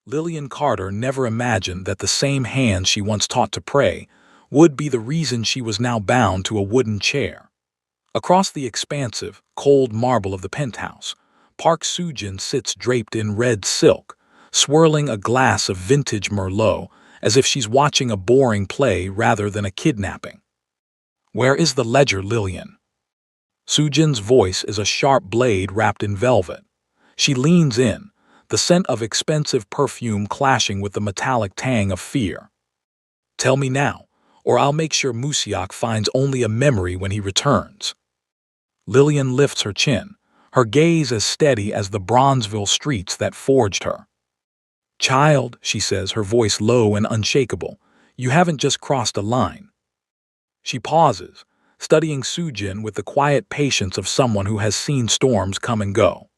Lillian Carter never imagined that the same hand she once taught to pray would be the reason she was now bound to a wooden chair. Across the expansive, cold marble of the penthouse, Park Soo-jin sits draped in red silk, swirling a glass of vintage Merlot as if she's watching a boring play rather than a kidnapping. "Where is the ledger, Lillian?" Soo-jin's voice is a sharp blade wrapped in velvet. She leans in, the scent of expensive perfume clashing with the metallic tang of fear. "Tell me now, or I'll make sure Musiak finds only a memory when he returns." Lillian lifts her chin, her gaze as steady as the Bronzeville streets that forged her. "Child," she says, her voice low and unshakable, "you haven't just crossed a line." She pauses, studying Soo-jin with the quiet patience of someone who has seen storms come and go.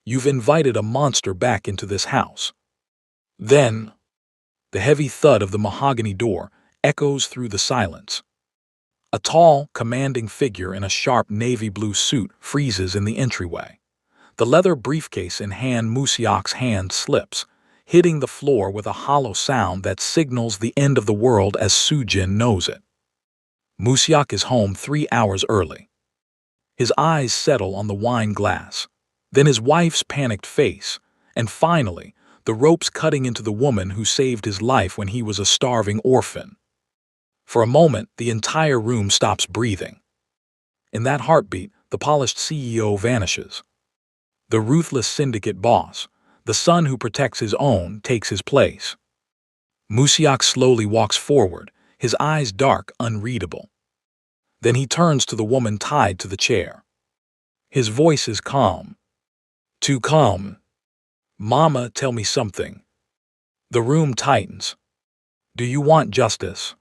"You've invited a monster back into this house." Then, the heavy thud of the mahogany door echoes through the silence. A tall, commanding figure in a sharp navy blue suit freezes in the entryway. The leather briefcase in hand Musiak's hand slips, hitting the floor with a hollow sound that signals the end of the world as Soo-jin knows it. Musiak is home 3 hours early. His eyes settle on the wine glass, then his wife's panicked face, and finally, the ropes cutting into the woman who saved his life when he was a starving orphan. For a moment, the entire room stops breathing. In that heartbeat, the polished CEO vanishes. The ruthless syndicate boss, the son who protects his own, takes his place. Musiak slowly walks forward, his eyes dark, unreadable. Then he turns to the woman tied to the chair. His voice is calm. Too calm. "Mama, tell me something." The room tightens. "Do you want justice?"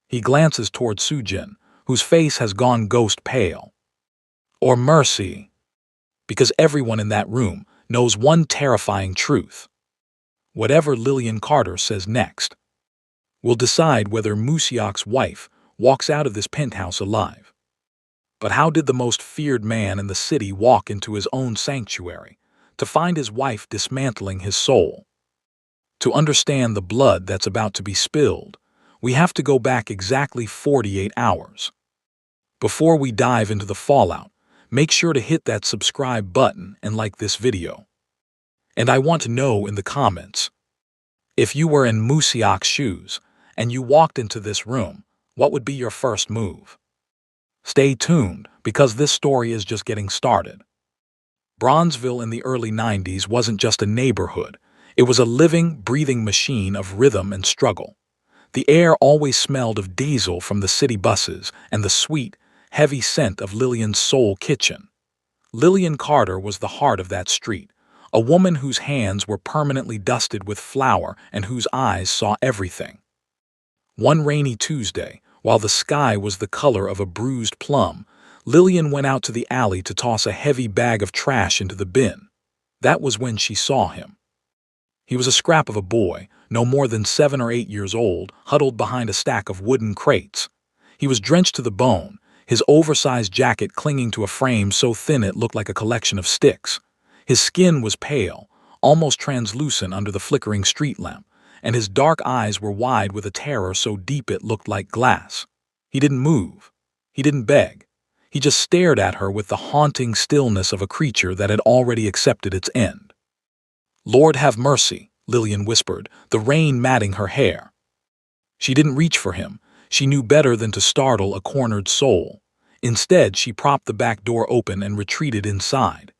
He glances toward Soo-jin, whose face has gone ghost pale. "Or mercy?" Because everyone in that room knows one terrifying truth. Whatever Lillian Carter says next will decide whether Musiak's wife walks out of this penthouse alive. But how did the most feared man in the city walk into his own sanctuary to find his wife dismantling his soul? To understand the blood that's about to be spilled, we have to go back exactly 48 hours. Before we dive into the fallout, make sure to hit that subscribe button and like this video. And I want to know in the comments, if you were in Musiak's shoes and you walked into this room, what would be your first move? Stay tuned, because this story is just getting started. Bronzeville in the early 90s wasn't just a neighborhood. It was a living, breathing machine of rhythm and struggle. The air always smelled of diesel from the city buses and the sweet, heavy scent of Lillian's soul kitchen. Lillian Carter was the heart of that street, a woman whose hands were permanently dusted with flour and whose eyes saw everything. One rainy Tuesday, while the sky was the color of a bruised plum, Lillian went out to the alley to toss a heavy bag of trash into the bin. That was when she saw him. He was a scrap of a boy, no more than 7 or 8 years old, huddled behind a stack of wooden crates. He was drenched to the bone, his oversized jacket clinging to a frame so thin it looked like a collection of sticks. His skin was pale, almost translucent under the flickering street lamp, and his dark eyes were wide with a terror so deep it looked like glass. He didn't move. He didn't beg. He just stared at her with the haunting stillness of a creature that had already accepted its end. "Lord have mercy," Lillian whispered, the rain matting her hair. She didn't reach for him. She knew better than to startle a cornered soul. Instead, she propped the back door open and retreated inside.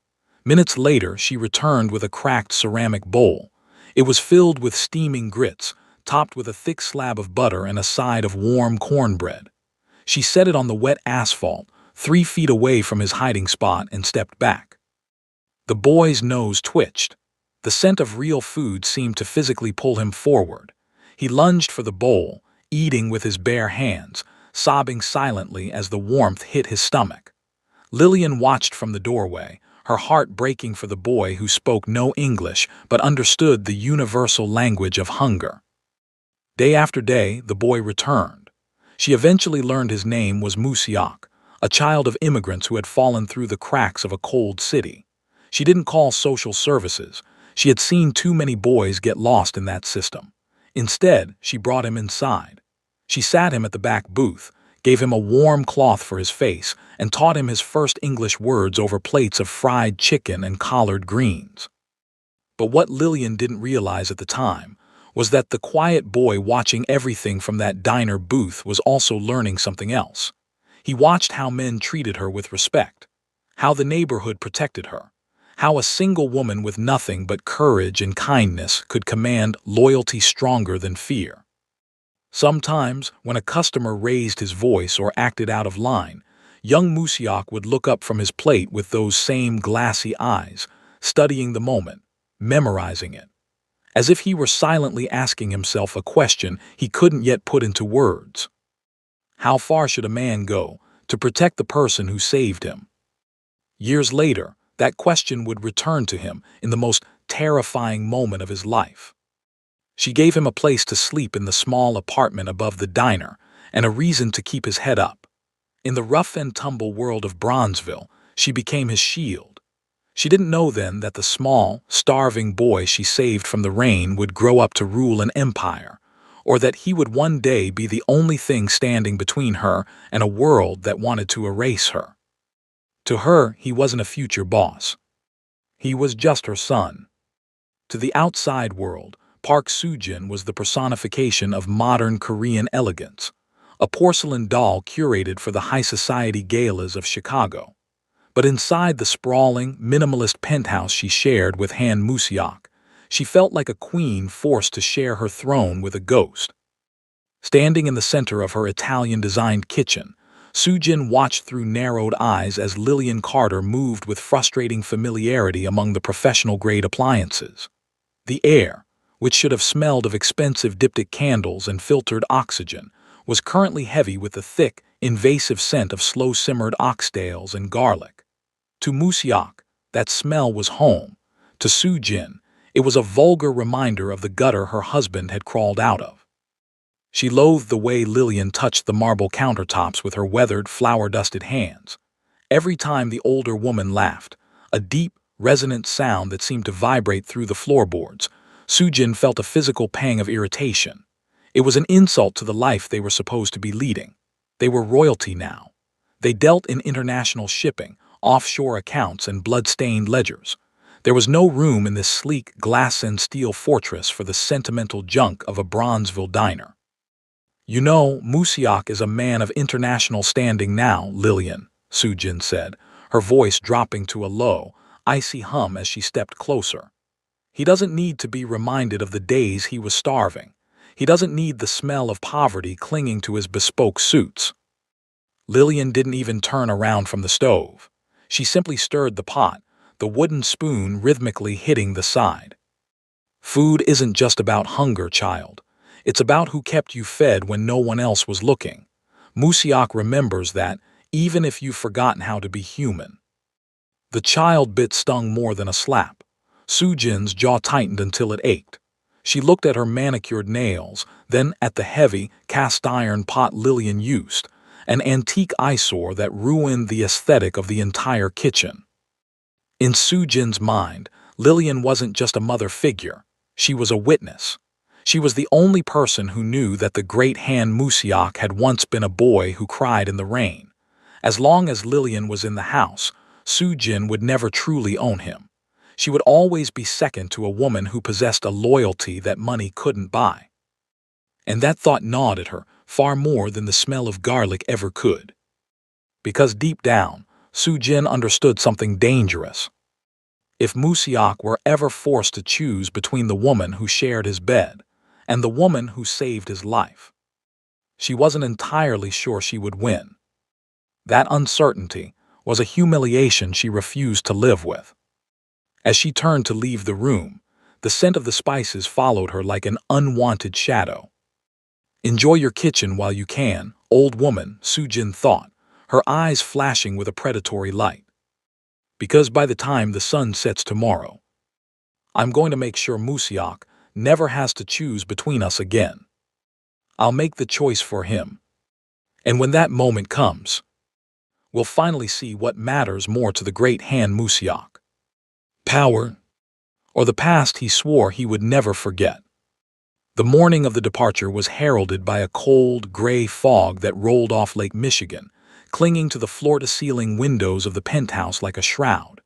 Minutes later, she returned with a cracked ceramic bowl. It was filled with steaming grits, topped with a thick slab of butter and a side of warm cornbread. She set it on the wet asphalt, 3 feet away from his hiding spot, and stepped back. The boy's nose twitched. The scent of real food seemed to physically pull him forward. He lunged for the bowl, eating with his bare hands, sobbing silently as the warmth hit his stomach. Lillian watched from the doorway, her heart breaking for the boy who spoke no English but understood the universal language of hunger. Day after day, the boy returned. She eventually learned his name was Musiak, a child of immigrants who had fallen through the cracks of a cold city. She didn't call social services. She had seen too many boys get lost in that system. Instead, she brought him inside. She sat him at the back booth, gave him a warm cloth for his face, and taught him his first English words over plates of fried chicken and collard greens. But what Lillian didn't realize at the time was that the quiet boy watching everything from that diner booth was also learning something else. He watched how men treated her with respect, how the neighborhood protected her, how a single woman with nothing but courage and kindness could command loyalty stronger than fear. Sometimes, when a customer raised his voice or acted out of line, young Musiak would look up from his plate with those same glassy eyes, studying the moment, memorizing it, as if he were silently asking himself a question he couldn't yet put into words. How far should a man go to protect the person who saved him? Years later, that question would return to him in the most terrifying moment of his life. She gave him a place to sleep in the small apartment above the diner and a reason to keep his head up. In the rough and tumble world of Bronzeville, she became his shield. She didn't know then that the small, starving boy she saved from the rain would grow up to rule an empire, or that he would one day be the only thing standing between her and a world that wanted to erase her. To her, he wasn't a future boss. He was just her son. To the outside world, Park Soo-jin was the personification of modern Korean elegance, a porcelain doll curated for the high society galas of Chicago. But inside the sprawling, minimalist penthouse she shared with Han Musiak, she felt like a queen forced to share her throne with a ghost. Standing in the center of her Italian-designed kitchen, Soo-jin watched through narrowed eyes as Lillian Carter moved with frustrating familiarity among the professional-grade appliances. The air, which should have smelled of expensive diptyque candles and filtered oxygen, was currently heavy with the thick, invasive scent of slow-simmered oxtails and garlic. To Musiak, that smell was home. To Soo-jin, it was a vulgar reminder of the gutter her husband had crawled out of. She loathed the way Lillian touched the marble countertops with her weathered, flour-dusted hands. Every time the older woman laughed, a deep, resonant sound that seemed to vibrate through the floorboards, Soo-jin felt a physical pang of irritation. It was an insult to the life they were supposed to be leading. They were royalty now. They dealt in international shipping, offshore accounts, and blood-stained ledgers. There was no room in this sleek glass and steel fortress for the sentimental junk of a Bronzeville diner. "You know, Musiak is a man of international standing now, Lillian," Soo-jin said, her voice dropping to a low, icy hum as she stepped closer. "He doesn't need to be reminded of the days he was starving. He doesn't need the smell of poverty clinging to his bespoke suits." Lillian didn't even turn around from the stove. She simply stirred the pot, the wooden spoon rhythmically hitting the side. "Food isn't just about hunger, child. It's about who kept you fed when no one else was looking. Musiak remembers that, even if you've forgotten how to be human." The child bit stung more than a slap. Soo-jin's jaw tightened until it ached. She looked at her manicured nails, then at the heavy, cast-iron pot Lillian used, an antique eyesore that ruined the aesthetic of the entire kitchen. In Soo-jin's mind, Lillian wasn't just a mother figure. She was a witness. She was the only person who knew that the great Han Musiak had once been a boy who cried in the rain. As long as Lillian was in the house, Soo-jin would never truly own him. She would always be second to a woman who possessed a loyalty that money couldn't buy. And that thought gnawed at her far more than the smell of garlic ever could. Because deep down, Soo-jin understood something dangerous. If Musiak were ever forced to choose between the woman who shared his bed and the woman who saved his life, she wasn't entirely sure she would win. That uncertainty was a humiliation she refused to live with. As she turned to leave the room, the scent of the spices followed her like an unwanted shadow. "Enjoy your kitchen while you can, old woman," Soo-jin thought, her eyes flashing with a predatory light. "Because by the time the sun sets tomorrow, I'm going to make sure Musiak never has to choose between us again. I'll make the choice for him. And when that moment comes, we'll finally see what matters more to the great Han Musiak: power or the past he swore he would never forget. The morning of the departure was heralded by a cold, gray fog that rolled off Lake Michigan, clinging to the floor-to-ceiling windows of the penthouse like a shroud.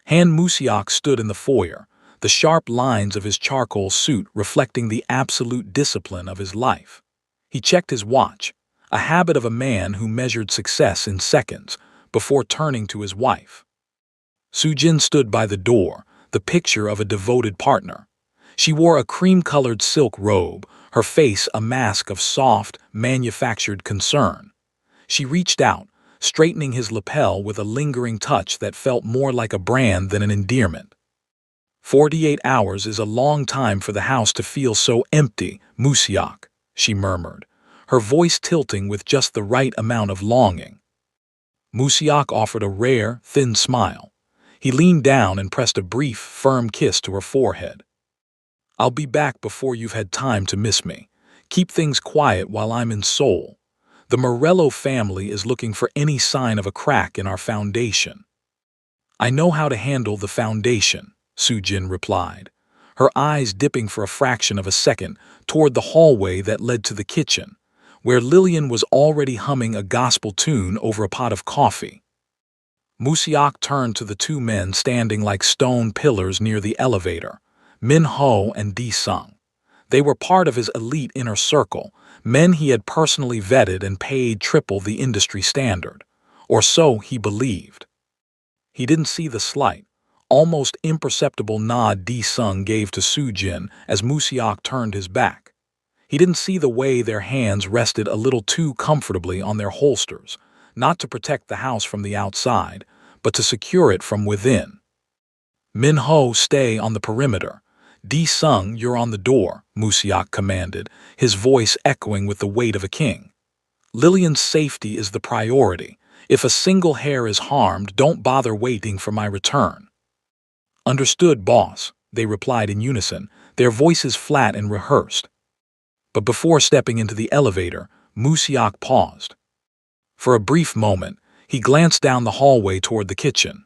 Han Musiak stood in the foyer, the sharp lines of his charcoal suit reflecting the absolute discipline of his life. He checked his watch, a habit of a man who measured success in seconds, before turning to his wife. Sujin stood by the door, the picture of a devoted partner. She wore a cream-colored silk robe, her face a mask of soft, manufactured concern. She reached out, straightening his lapel with a lingering touch that felt more like a brand than an endearment. 48 hours is a long time for the house to feel so empty, Musiak, she murmured, her voice tilting with just the right amount of longing. Musiak offered a rare, thin smile. He leaned down and pressed a brief, firm kiss to her forehead. I'll be back before you've had time to miss me. Keep things quiet while I'm in Seoul. The Morello family is looking for any sign of a crack in our foundation. I know how to handle the foundation, Sujin replied, her eyes dipping for a fraction of a second toward the hallway that led to the kitchen, where Lillian was already humming a gospel tune over a pot of coffee. Musiak turned to the two men standing like stone pillars near the elevator, Min Ho and Di Sung. They were part of his elite inner circle, men he had personally vetted and paid triple the industry standard, or so he believed. He didn't see the slight, almost imperceptible nod Di Sung gave to Sujin as Musiak turned his back. He didn't see the way their hands rested a little too comfortably on their holsters, not to protect the house from the outside, but to secure it from within. Min Ho, stay on the perimeter. Di Sung, you're on the door, Musiak commanded, his voice echoing with the weight of a king. Lillian's safety is the priority. If a single hair is harmed, don't bother waiting for my return. Understood, boss, they replied in unison, their voices flat and rehearsed. But before stepping into the elevator, Musiak paused. For a brief moment, he glanced down the hallway toward the kitchen.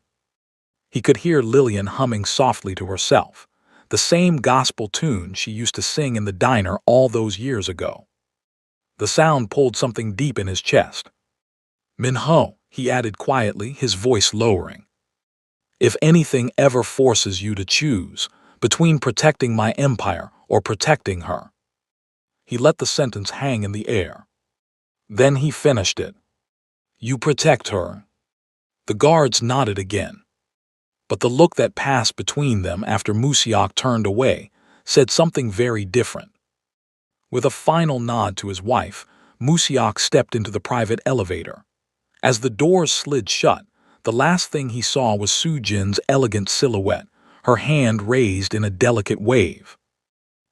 He could hear Lillian humming softly to herself, the same gospel tune she used to sing in the diner all those years ago. The sound pulled something deep in his chest. Min Ho, he added quietly, his voice lowering. If anything ever forces you to choose between protecting my empire or protecting her. He let the sentence hang in the air. Then he finished it. You protect her. The guards nodded again. But the look that passed between them after Musiak turned away said something very different. With a final nod to his wife, Musiak stepped into the private elevator. As the doors slid shut, the last thing he saw was Sujin's elegant silhouette, her hand raised in a delicate wave.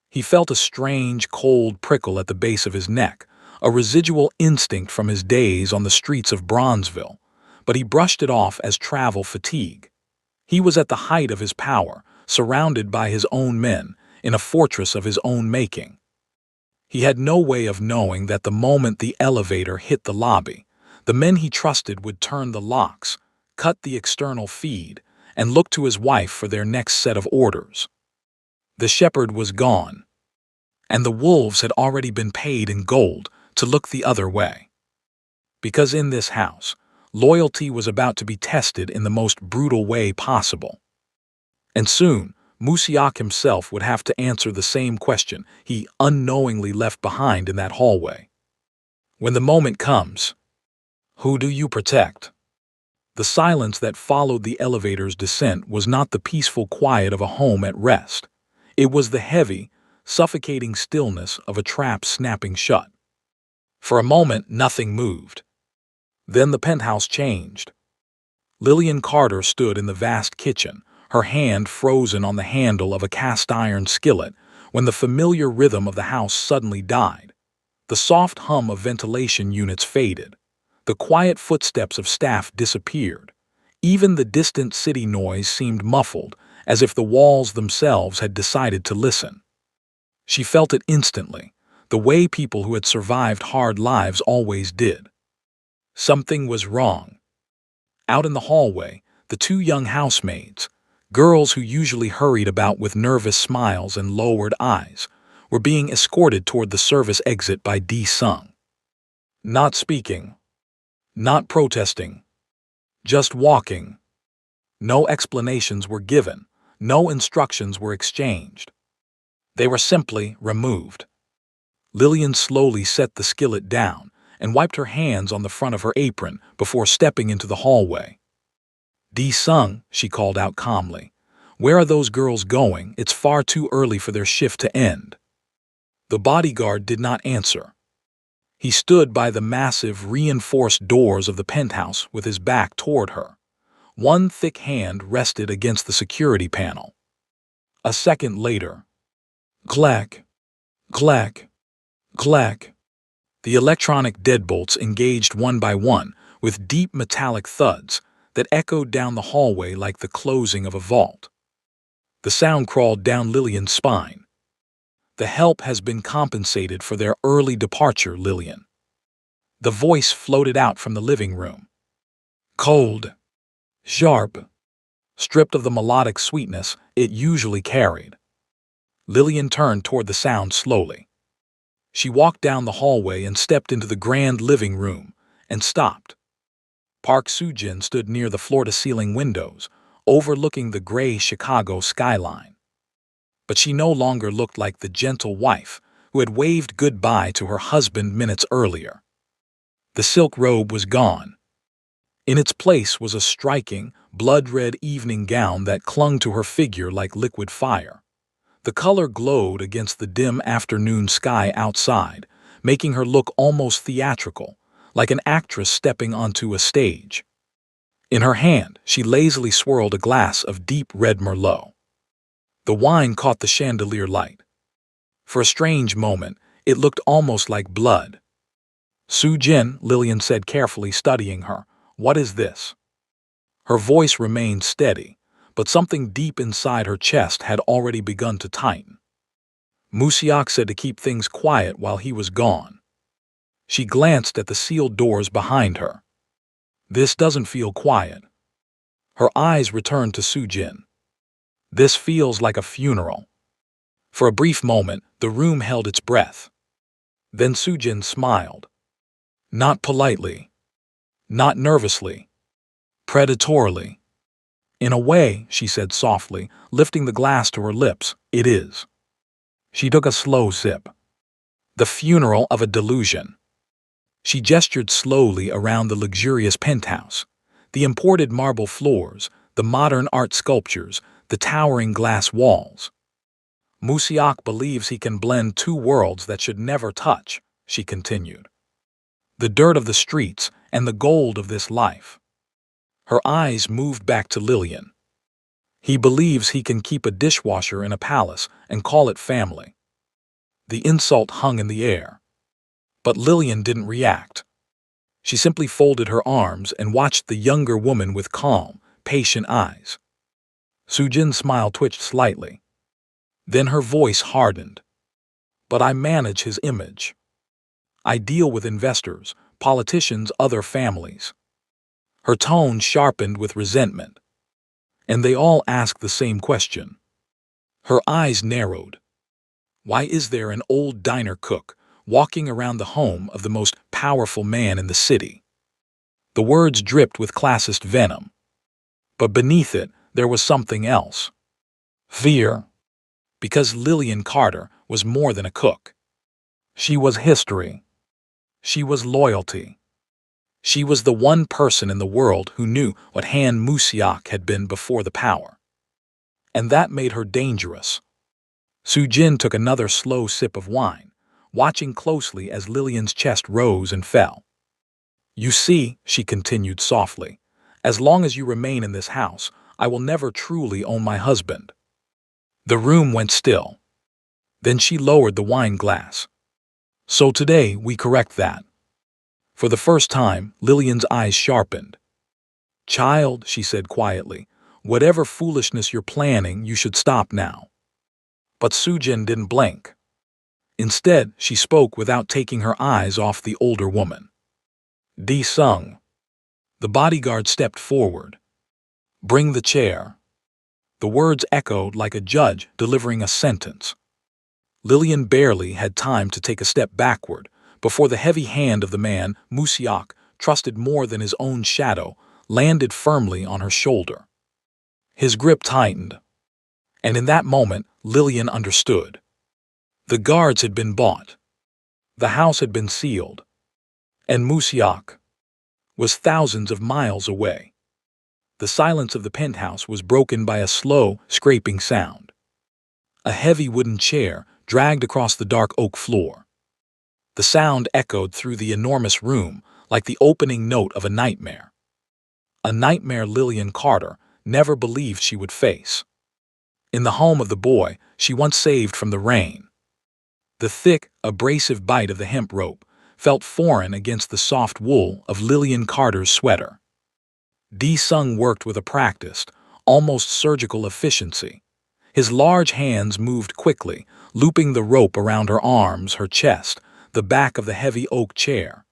He felt a strange, cold prickle at the base of his neck, a residual instinct from his days on the streets of Bronzeville, but he brushed it off as travel fatigue. He was at the height of his power, surrounded by his own men, in a fortress of his own making. He had no way of knowing that the moment the elevator hit the lobby, the men he trusted would turn the locks, cut the external feed, and look to his wife for their next set of orders. The shepherd was gone, and the wolves had already been paid in gold to look the other way. Because in this house, loyalty was about to be tested in the most brutal way possible. And soon, Musiak himself would have to answer the same question he unknowingly left behind in that hallway. When the moment comes, who do you protect? The silence that followed the elevator's descent was not the peaceful quiet of a home at rest. It was the heavy, suffocating stillness of a trap snapping shut. For a moment, nothing moved. Then the penthouse changed. Lillian Carter stood in the vast kitchen, her hand frozen on the handle of a cast-iron skillet, when the familiar rhythm of the house suddenly died. The soft hum of ventilation units faded. The quiet footsteps of staff disappeared. Even the distant city noise seemed muffled, as if the walls themselves had decided to listen. She felt it instantly, the way people who had survived hard lives always did. Something was wrong. Out in the hallway, the two young housemaids, Girls who usually hurried about with nervous smiles and lowered eyes were being escorted toward the service exit by D-Sung. Not speaking, not protesting, just walking. No explanations were given, no instructions were exchanged. They were simply removed. Lillian slowly set the skillet down and wiped her hands on the front of her apron before stepping into the hallway. D-Sung, she called out calmly. Where are those girls going? It's far too early for their shift to end. The bodyguard did not answer. He stood by the massive, reinforced doors of the penthouse with his back toward her. One thick hand rested against the security panel. A second later, clack, clack, clack. The electronic deadbolts engaged one by one with deep metallic thuds that echoed down the hallway like the closing of a vault. The sound crawled down Lillian's spine. The help has been compensated for their early departure, Lillian. The voice floated out from the living room. Cold, sharp, stripped of the melodic sweetness it usually carried. Lillian turned toward the sound slowly. She walked down the hallway and stepped into the grand living room and stopped. Park Soo-jin stood near the floor-to-ceiling windows, overlooking the gray Chicago skyline. But she no longer looked like the gentle wife who had waved goodbye to her husband minutes earlier. The silk robe was gone. In its place was a striking, blood-red evening gown that clung to her figure like liquid fire. The color glowed against the dim afternoon sky outside, making her look almost theatrical, like an actress stepping onto a stage. In her hand, she lazily swirled a glass of deep red Merlot. The wine caught the chandelier light. For a strange moment, it looked almost like blood. Soo-jin, Lillian said carefully, studying her. What is this? Her voice remained steady, but something deep inside her chest had already begun to tighten. Musiak said to keep things quiet while he was gone. She glanced at the sealed doors behind her. This doesn't feel quiet. Her eyes returned to Soo-jin. This feels like a funeral. For a brief moment, the room held its breath. Then Soo-jin smiled. Not politely. Not nervously. Predatorily. In a way, she said softly, lifting the glass to her lips, it is. She took a slow sip. The funeral of a delusion. She gestured slowly around the luxurious penthouse, the imported marble floors, the modern art sculptures, the towering glass walls. Musiak believes he can blend two worlds that should never touch, she continued. The dirt of the streets and the gold of this life. Her eyes moved back to Lillian. He believes he can keep a dishwasher in a palace and call it family. The insult hung in the air. But Lillian didn't react. She simply folded her arms and watched the younger woman with calm, patient eyes. Soo-jin's smile twitched slightly. Then her voice hardened. But I manage his image. I deal with investors, politicians, other families. Her tone sharpened with resentment. And they all ask the same question. Her eyes narrowed. Why is there an old diner cook walking around the home of the most powerful man in the city? The words dripped with classist venom. But beneath it, there was something else. Fear. Because Lillian Carter was more than a cook. She was history. She was loyalty. She was the one person in the world who knew what Han Musiak had been before the power. And that made her dangerous. Soo-jin took another slow sip of wine, watching closely as Lillian's chest rose and fell. You see, she continued softly, as long as you remain in this house, I will never truly own my husband. The room went still. Then she lowered the wine glass. So today we correct that. For the first time, Lillian's eyes sharpened. Child, she said quietly, whatever foolishness you're planning, you should stop now. But Soo-jin didn't blink. Instead, she spoke without taking her eyes off the older woman. D-Sung. The bodyguard stepped forward. Bring the chair. The words echoed like a judge delivering a sentence. Lillian barely had time to take a step backward before the heavy hand of the man Musiak trusted more than his own shadow landed firmly on her shoulder. His grip tightened, and in that moment Lillian understood. The guards had been bought, the house had been sealed, and Musiak was thousands of miles away. The silence of the penthouse was broken by a slow, scraping sound. A heavy wooden chair dragged across the dark oak floor. The sound echoed through the enormous room like the opening note of a nightmare. A nightmare Lillian Carter never believed she would face. In the home of the boy she once saved from the rain. The thick, abrasive bite of the hemp rope felt foreign against the soft wool of Lillian Carter's sweater. D-Sung worked with a practiced, almost surgical efficiency. His large hands moved quickly, looping the rope around her arms, her chest, the back of the heavy oak chair.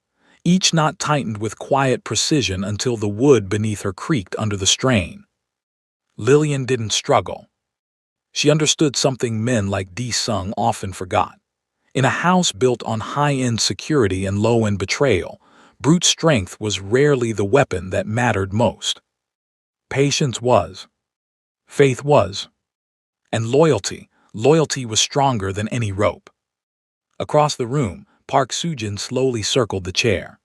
Each knot tightened with quiet precision until the wood beneath her creaked under the strain. Lillian didn't struggle. She understood something men like D-Sung often forgot. In a house built on high-end security and low-end betrayal, brute strength was rarely the weapon that mattered most. Patience was. Faith was. And loyalty was stronger than any rope. Across the room, Park Soo-jin slowly circled the chair.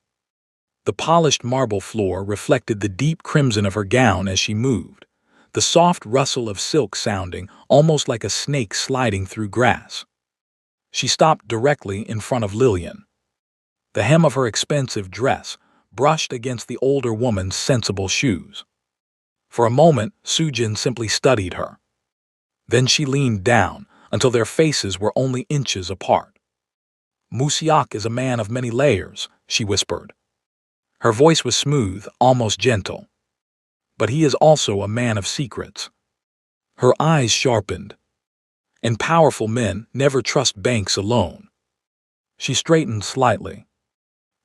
The polished marble floor reflected the deep crimson of her gown as she moved, the soft rustle of silk sounding almost like a snake sliding through grass. She stopped directly in front of Lillian. The hem of her expensive dress brushed against the older woman's sensible shoes. For a moment, Soo-jin simply studied her. Then she leaned down until their faces were only inches apart. "Musiak is a man of many layers," she whispered. Her voice was smooth, almost gentle. "But he is also a man of secrets." Her eyes sharpened. And powerful men never trust banks alone. She straightened slightly.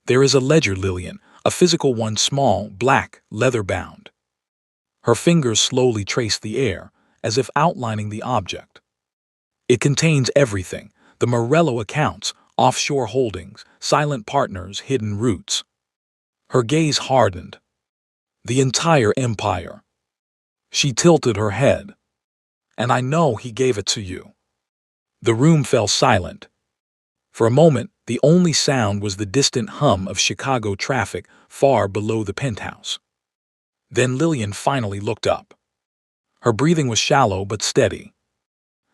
"There is a ledger, Lillian, a physical one, small, black, leather-bound." Her fingers slowly traced the air, as if outlining the object. "It contains everything, the Morello accounts, offshore holdings, silent partners, hidden roots." Her gaze hardened. "The entire empire." She tilted her head. "And I know he gave it to you." The room fell silent. For a moment, the only sound was the distant hum of Chicago traffic far below the penthouse. Then Lillian finally looked up. Her breathing was shallow but steady.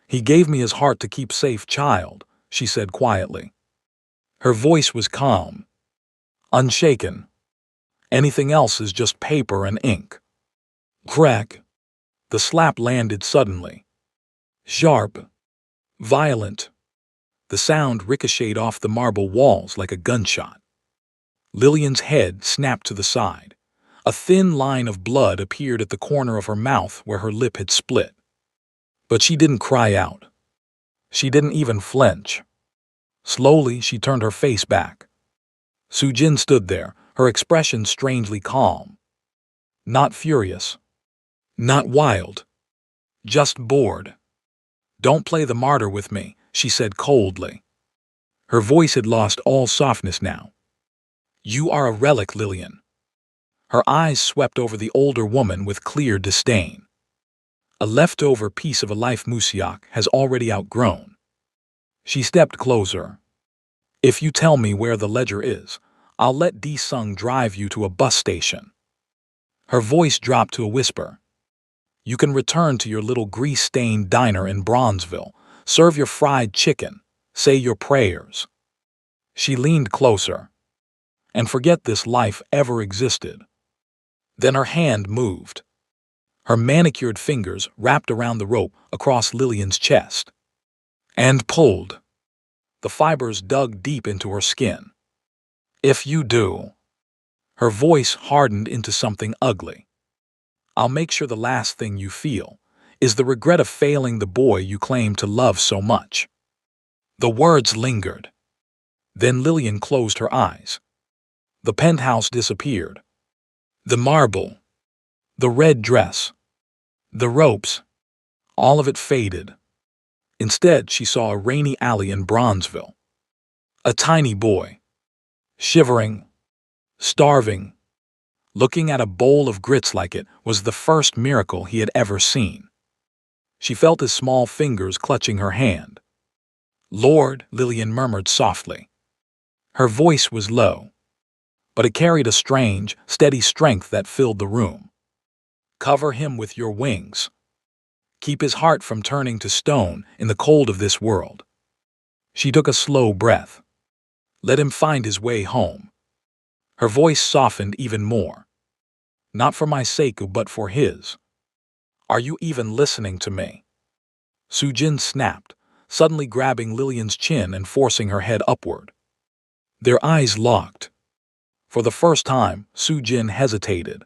"He gave me his heart to keep safe, child," she said quietly. Her voice was calm, unshaken. "Anything else is just paper and ink." Crack! The slap landed suddenly. Sharp. Violent. The sound ricocheted off the marble walls like a gunshot. Lillian's head snapped to the side. A thin line of blood appeared at the corner of her mouth where her lip had split. But she didn't cry out. She didn't even flinch. Slowly, she turned her face back. Soo-jin stood there, her expression strangely calm. Not furious. Not wild. Just bored. "Don't play the martyr with me," she said coldly. Her voice had lost all softness now. "You are a relic, Lillian." Her eyes swept over the older woman with clear disdain. "A leftover piece of a life Musiak has already outgrown." She stepped closer. "If you tell me where the ledger is, I'll let D-Sung drive you to a bus station." Her voice dropped to a whisper. "You can return to your little grease-stained diner in Bronzeville, serve your fried chicken, say your prayers." She leaned closer. "And forget this life ever existed." Then her hand moved. Her manicured fingers wrapped around the rope across Lillian's chest. And pulled. The fibers dug deep into her skin. "If you do." Her voice hardened into something ugly. "I'll make sure the last thing you feel is the regret of failing the boy you claim to love so much." The words lingered. Then Lillian closed her eyes. The penthouse disappeared. The marble. The red dress. The ropes. All of it faded. Instead, she saw a rainy alley in Bronzeville. A tiny boy, shivering, starving, looking at a bowl of grits like it was the first miracle he had ever seen. She felt his small fingers clutching her hand. "Lord," Lillian murmured softly. Her voice was low, but it carried a strange, steady strength that filled the room. "Cover him with your wings. Keep his heart from turning to stone in the cold of this world." She took a slow breath. "Let him find his way home." Her voice softened even more. "Not for my sake, but for his. Are you even listening to me?" Sujin snapped, suddenly grabbing Lillian's chin and forcing her head upward. Their eyes locked. For the first time, Sujin hesitated.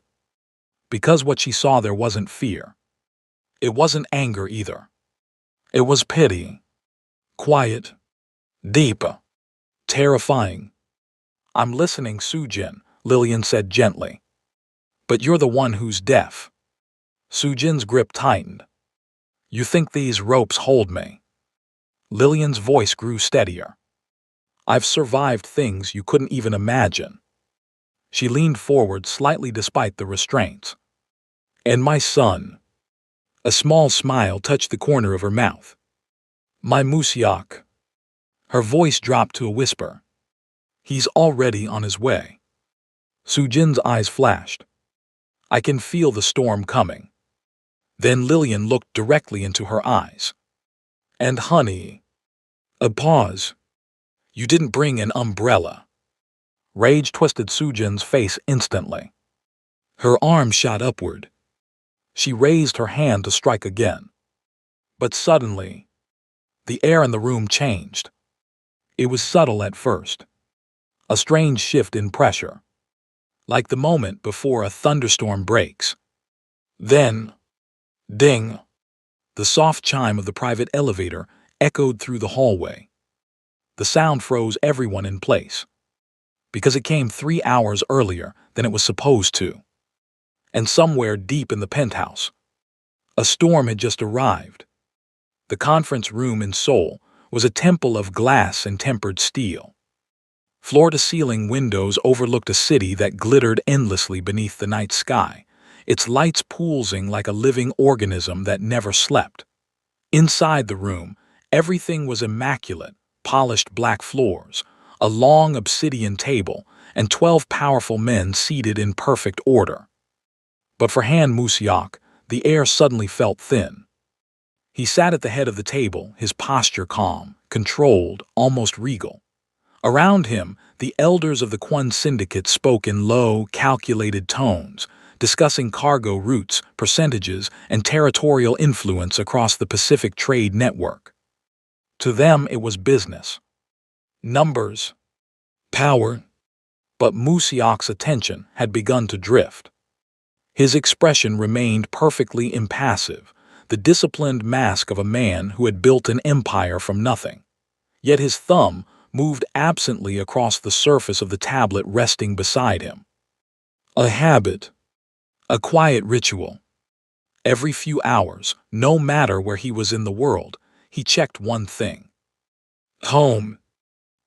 Because what she saw there wasn't fear. It wasn't anger either. It was pity. Quiet. Deep. Terrifying. "I'm listening, Sujin," Lillian said gently. "But you're the one who's deaf." Sujin's grip tightened. "You think these ropes hold me?" Lillian's voice grew steadier. "I've survived things you couldn't even imagine." She leaned forward slightly despite the restraints. "And my son." A small smile touched the corner of her mouth. "My Musiak." Her voice dropped to a whisper. "He's already on his way." Sujin's eyes flashed. "I can feel the storm coming." Then Lillian looked directly into her eyes. "And honey." A pause. "You didn't bring an umbrella." Rage twisted Sujin's face instantly. Her arm shot upward. She raised her hand to strike again. But suddenly, the air in the room changed. It was subtle at first. A strange shift in pressure. Like the moment before a thunderstorm breaks. Then, ding! The soft chime of the private elevator echoed through the hallway. The sound froze everyone in place. Because it came 3 hours earlier than it was supposed to. And somewhere deep in the penthouse, a storm had just arrived. The conference room in Seoul was a temple of glass and tempered steel. Floor-to-ceiling windows overlooked a city that glittered endlessly beneath the night sky, its lights pulsing like a living organism that never slept. Inside the room, everything was immaculate: polished black floors, a long obsidian table, and 12 powerful men seated in perfect order. But for Han Musiak, the air suddenly felt thin. He sat at the head of the table, his posture calm, controlled, almost regal. Around him, the elders of the Kwon Syndicate spoke in low, calculated tones, discussing cargo routes, percentages, and territorial influence across the Pacific Trade Network. To them, it was business. Numbers. Power. But Musiak's attention had begun to drift. His expression remained perfectly impassive, the disciplined mask of a man who had built an empire from nothing. Yet his thumb moved absently across the surface of the tablet resting beside him. A habit. A quiet ritual. Every few hours, no matter where he was in the world, he checked one thing. Home.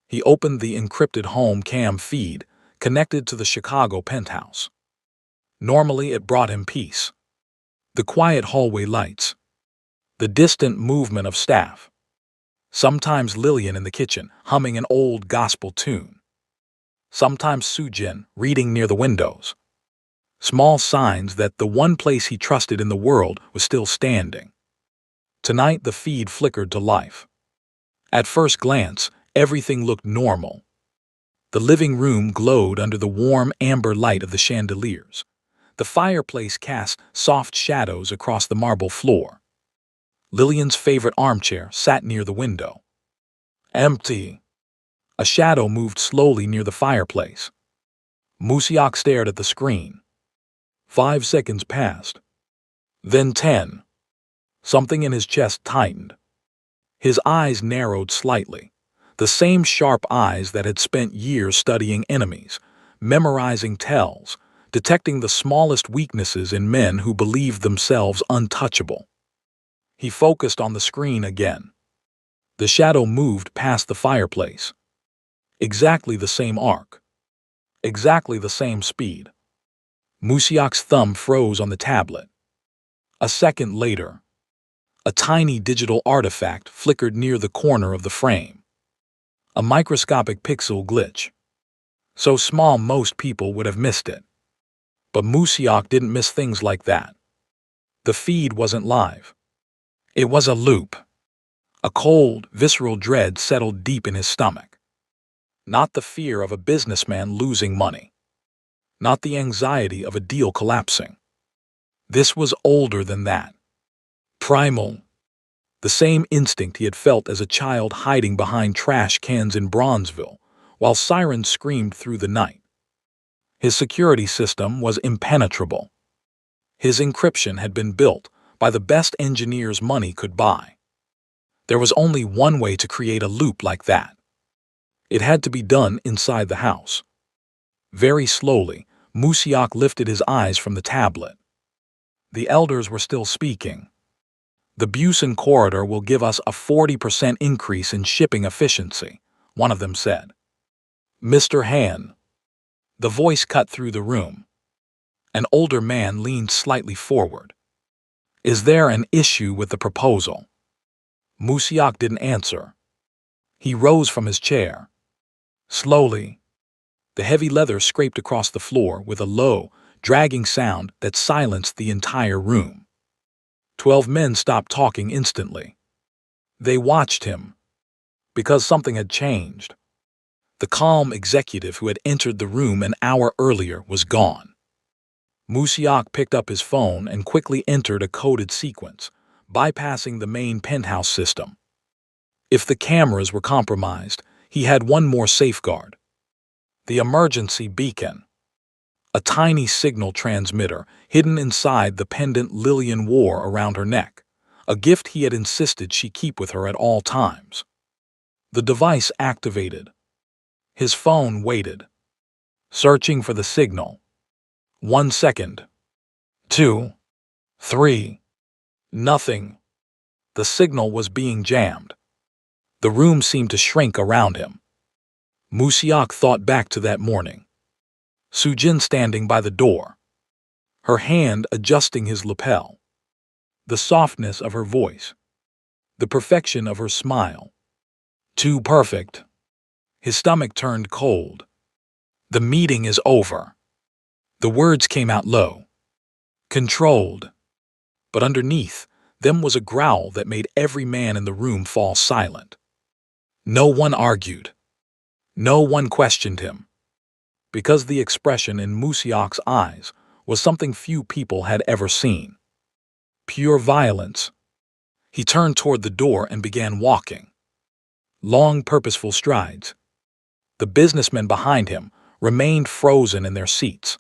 He opened the encrypted home cam feed, connected to the Chicago penthouse. Normally it brought him peace. The quiet hallway lights. The distant movement of staff. Sometimes Lillian in the kitchen, humming an old gospel tune. Sometimes Sujin, reading near the windows. Small signs that the one place he trusted in the world was still standing. Tonight the feed flickered to life. At first glance, everything looked normal. The living room glowed under the warm amber light of the chandeliers. The fireplace cast soft shadows across the marble floor. Lillian's favorite armchair sat near the window. Empty. A shadow moved slowly near the fireplace. Musiak stared at the screen. 5 seconds passed. Then 10. Something in his chest tightened. His eyes narrowed slightly. The same sharp eyes that had spent years studying enemies, memorizing tells, detecting the smallest weaknesses in men who believed themselves untouchable. He focused on the screen again. The shadow moved past the fireplace. Exactly the same arc. Exactly the same speed. Musiak's thumb froze on the tablet. A second later, a tiny digital artifact flickered near the corner of the frame. A microscopic pixel glitch. So small most people would have missed it. But Musiak didn't miss things like that. The feed wasn't live. It was a loop. A cold, visceral dread settled deep in his stomach. Not the fear of a businessman losing money. Not the anxiety of a deal collapsing. This was older than that. Primal. The same instinct he had felt as a child hiding behind trash cans in Bronzeville, while sirens screamed through the night. His security system was impenetrable. His encryption had been built by the best engineers money could buy. There was only one way to create a loop like that. It had to be done inside the house. Very slowly, Musiak lifted his eyes from the tablet. The elders were still speaking. The Busan corridor will give us a 40% increase in shipping efficiency, one of them said. Mr. Han. The voice cut through the room. An older man leaned slightly forward. Is there an issue with the proposal? Musiak didn't answer. He rose from his chair. Slowly, the heavy leather scraped across the floor with a low, dragging sound that silenced the entire room. 12 men stopped talking instantly. They watched him. Because something had changed. The calm executive who had entered the room an hour earlier was gone. Musiak picked up his phone and quickly entered a coded sequence, bypassing the main penthouse system. If the cameras were compromised, he had one more safeguard. The emergency beacon. A tiny signal transmitter hidden inside the pendant Lillian wore around her neck, a gift he had insisted she keep with her at all times. The device activated. His phone waited, searching for the signal. 1 second. 2. 3. Nothing. The signal was being jammed. The room seemed to shrink around him. Musiak thought back to that morning. Sujin standing by the door, her hand adjusting his lapel. The softness of her voice. The perfection of her smile. Too perfect. His stomach turned cold. The meeting is over. The words came out low. Controlled. But underneath them was a growl that made every man in the room fall silent. No one argued. No one questioned him. Because the expression in Musiak's eyes was something few people had ever seen. Pure violence. He turned toward the door and began walking. Long, purposeful strides. The businessmen behind him remained frozen in their seats.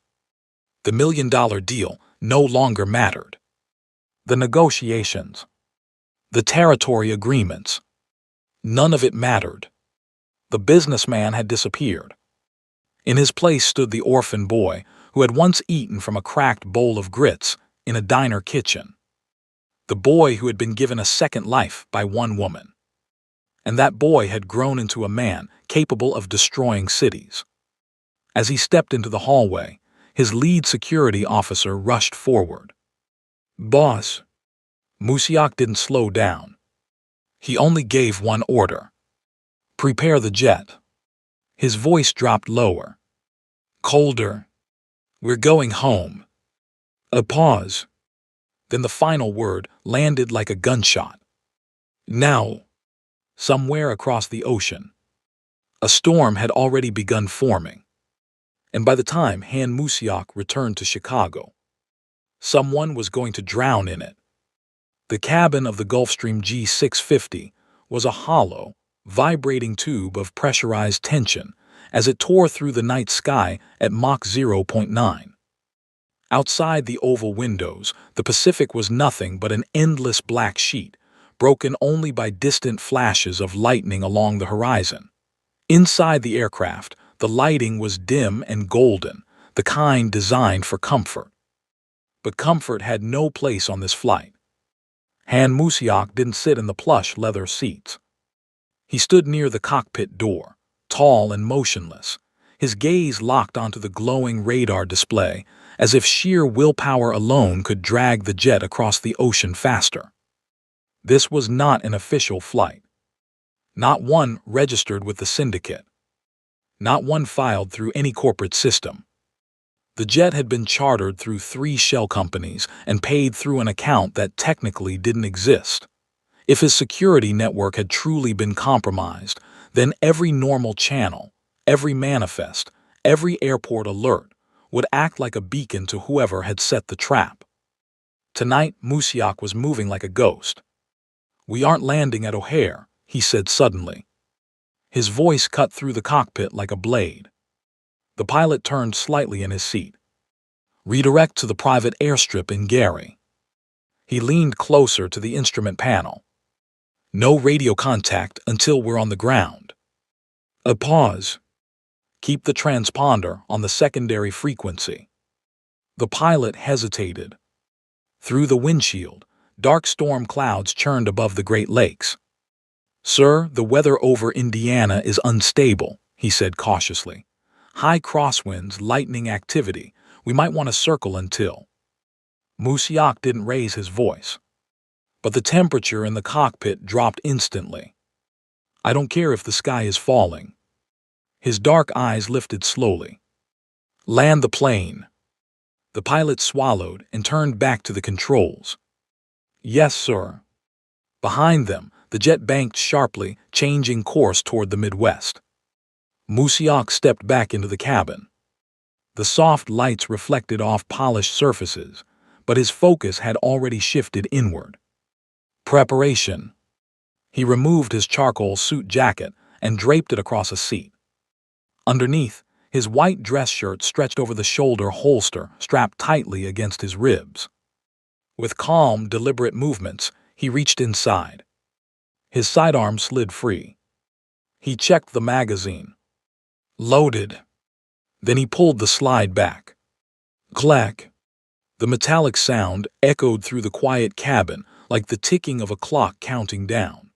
The $1 million deal no longer mattered. The negotiations. The territory agreements. None of it mattered. The businessman had disappeared. In his place stood the orphan boy who had once eaten from a cracked bowl of grits in a diner kitchen. The boy who had been given a second life by one woman. And that boy had grown into a man capable of destroying cities. As he stepped into the hallway, his lead security officer rushed forward. Boss. Musiak didn't slow down. He only gave one order. Prepare the jet. His voice dropped lower. Colder. We're going home. A pause. Then the final word landed like a gunshot. Now. Somewhere across the ocean. A storm had already begun forming. And by the time Han Musiak returned to Chicago, someone was going to drown in it. The cabin of the Gulfstream G650 was a hollow, vibrating tube of pressurized tension as it tore through the night sky at Mach 0.9. Outside the oval windows, the Pacific was nothing but an endless black sheet, broken only by distant flashes of lightning along the horizon. Inside the aircraft, the lighting was dim and golden, the kind designed for comfort. But comfort had no place on this flight. Han Musiak didn't sit in the plush leather seats. He stood near the cockpit door, tall and motionless, his gaze locked onto the glowing radar display, as if sheer willpower alone could drag the jet across the ocean faster. This was not an official flight. Not one registered with the syndicate. Not one filed through any corporate system. The jet had been chartered through 3 shell companies and paid through an account that technically didn't exist. If his security network had truly been compromised, then every normal channel, every manifest, every airport alert would act like a beacon to whoever had set the trap. Tonight, Musiak was moving like a ghost. "We aren't landing at O'Hare," he said suddenly. His voice cut through the cockpit like a blade. The pilot turned slightly in his seat. "Redirect to the private airstrip in Gary." He leaned closer to the instrument panel. "No radio contact until we're on the ground." A pause. "Keep the transponder on the secondary frequency." The pilot hesitated. Through the windshield, dark storm clouds churned above the Great Lakes. "Sir, the weather over Indiana is unstable," he said cautiously. "High crosswinds, lightning activity. We might want to circle until—" Musiak didn't raise his voice. But the temperature in the cockpit dropped instantly. "I don't care if the sky is falling." His dark eyes lifted slowly. "Land the plane." The pilot swallowed and turned back to the controls. "Yes, sir." Behind them, the jet banked sharply, changing course toward the Midwest. Musiak stepped back into the cabin. The soft lights reflected off polished surfaces, but his focus had already shifted inward. Preparation. He removed his charcoal suit jacket and draped it across a seat. Underneath, his white dress shirt stretched over the shoulder holster strapped tightly against his ribs. With calm, deliberate movements, he reached inside. His sidearm slid free. He checked the magazine. Loaded. Then he pulled the slide back. Clack. The metallic sound echoed through the quiet cabin like the ticking of a clock counting down.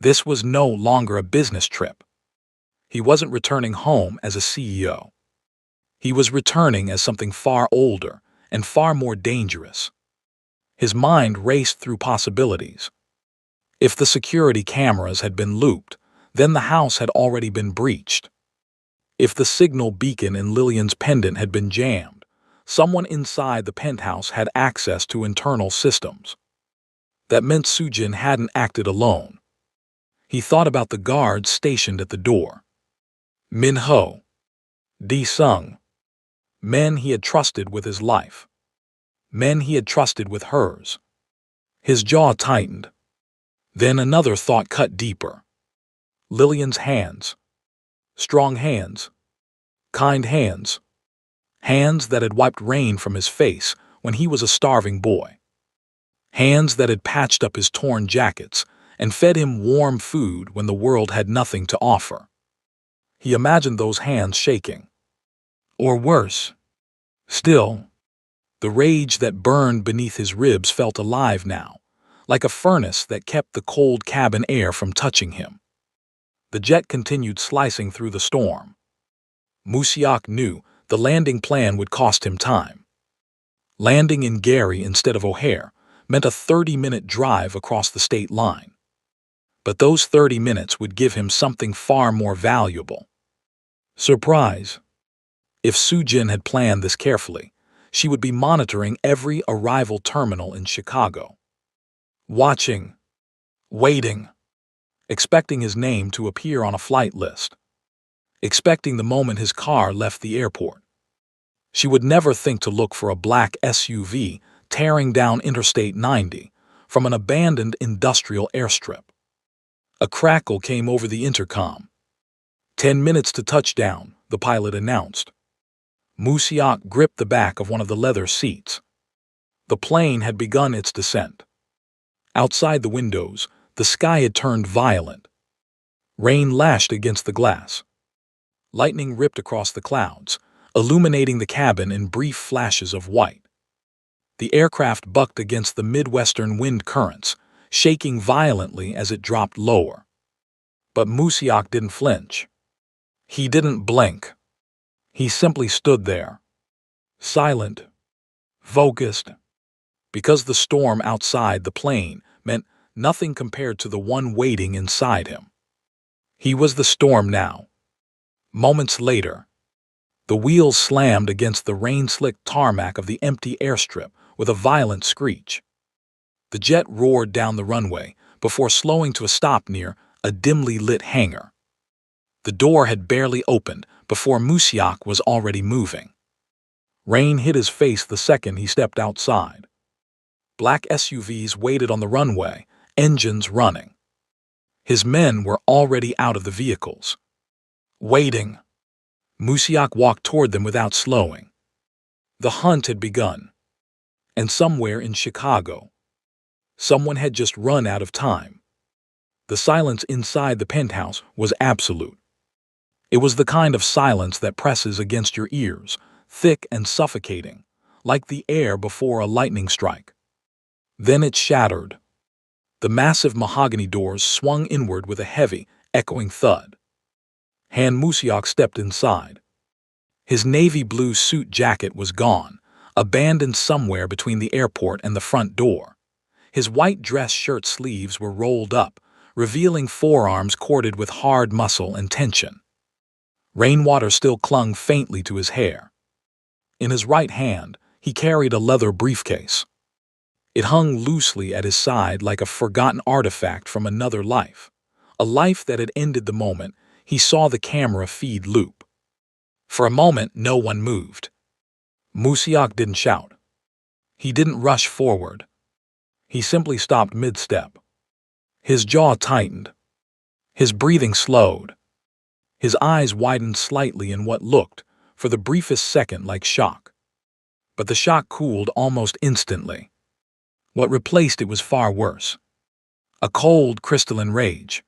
This was no longer a business trip. He wasn't returning home as a CEO. He was returning as something far older and far more dangerous. His mind raced through possibilities. If the security cameras had been looped, then the house had already been breached. If the signal beacon in Lillian's pendant had been jammed, someone inside the penthouse had access to internal systems. That meant Sujin hadn't acted alone. He thought about the guards stationed at the door. Min Ho, Di Sung, men he had trusted with his life. Men he had trusted with hers. His jaw tightened. Then another thought cut deeper. Lillian's hands. Strong hands. Kind hands. Hands that had wiped rain from his face when he was a starving boy. Hands that had patched up his torn jackets and fed him warm food when the world had nothing to offer. He imagined those hands shaking. Or worse. Still, the rage that burned beneath his ribs felt alive now, like a furnace that kept the cold cabin air from touching him. The jet continued slicing through the storm. Musiak knew the landing plan would cost him time. Landing in Gary instead of O'Hare meant a 30-minute drive across the state line. But those 30 minutes would give him something far more valuable. Surprise. If Sujin had planned this carefully, she would be monitoring every arrival terminal in Chicago. Watching. Waiting. Expecting his name to appear on a flight list. Expecting the moment his car left the airport. She would never think to look for a black SUV tearing down Interstate 90 from an abandoned industrial airstrip. A crackle came over the intercom. 10 minutes to touchdown, the pilot announced. Musiak gripped the back of one of the leather seats. The plane had begun its descent. Outside the windows, the sky had turned violent. Rain lashed against the glass. Lightning ripped across the clouds, illuminating the cabin in brief flashes of white. The aircraft bucked against the Midwestern wind currents, shaking violently as it dropped lower. But Musiak didn't flinch. He didn't blink. He simply stood there, silent, focused, because the storm outside the plane meant nothing compared to the one waiting inside him. He was the storm now. Moments later, the wheels slammed against the rain-slicked tarmac of the empty airstrip with a violent screech. The jet roared down the runway before slowing to a stop near a dimly lit hangar. The door had barely opened before Musiak was already moving. Rain hit his face the second he stepped outside. Black SUVs waited on the runway, engines running. His men were already out of the vehicles. Waiting. Musiak walked toward them without slowing. The hunt had begun. And somewhere in Chicago, someone had just run out of time. The silence inside the penthouse was absolute. It was the kind of silence that presses against your ears, thick and suffocating, like the air before a lightning strike. Then it shattered. The massive mahogany doors swung inward with a heavy, echoing thud. Han Musiak stepped inside. His navy blue suit jacket was gone, abandoned somewhere between the airport and the front door. His white dress shirt sleeves were rolled up, revealing forearms corded with hard muscle and tension. Rainwater still clung faintly to his hair. In his right hand, he carried a leather briefcase. It hung loosely at his side like a forgotten artifact from another life, a life that had ended the moment he saw the camera feed loop. For a moment, no one moved. Musiak didn't shout. He didn't rush forward. He simply stopped mid-step. His jaw tightened. His breathing slowed. His eyes widened slightly in what looked, for the briefest second, like shock. But the shock cooled almost instantly. What replaced it was far worse. A cold, crystalline rage.